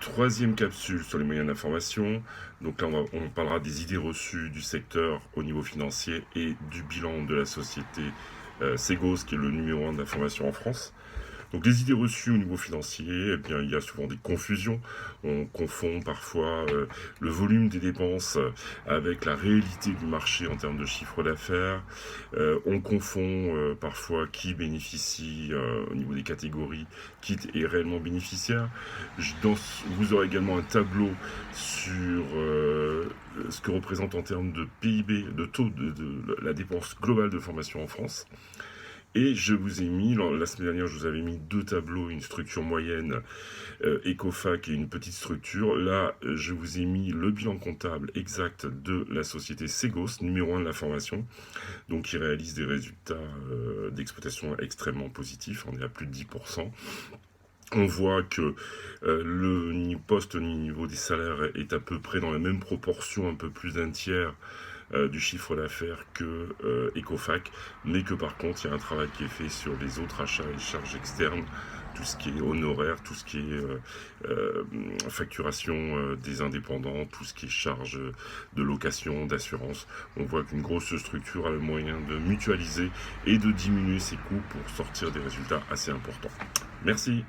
Troisième capsule sur les moyens d'information. Donc là, on parlera des idées reçues du secteur au niveau financier et du bilan de la société Segos, qui est le numéro 1 de l'information en France. Donc les idées reçues au niveau financier, eh bien, il y a souvent des confusions. On confond parfois le volume des dépenses avec la réalité du marché en termes de chiffre d'affaires. On confond parfois qui bénéficie au niveau des catégories, qui est réellement bénéficiaire. Vous aurez également un tableau sur ce que représente en termes de PIB, de taux de la dépense globale de formation en France. Et je vous ai mis, la semaine dernière, je vous avais mis 2 tableaux, une structure moyenne, Ecofac et une petite structure. Là, je vous ai mis le bilan comptable exact de la société Segos, numéro 1 de l'information, donc qui réalise des résultats d'exploitation extrêmement positifs, on est à plus de 10%. On voit que le poste au niveau des salaires est à peu près dans la même proportion, un peu plus d'un tiers du chiffre d'affaires que Ecofac, mais que par contre il y a un travail qui est fait sur les autres achats et charges externes, tout ce qui est honoraire, tout ce qui est facturation des indépendants, tout ce qui est charges de location, d'assurance. On voit qu'une grosse structure a le moyen de mutualiser et de diminuer ses coûts pour sortir des résultats assez importants. Merci.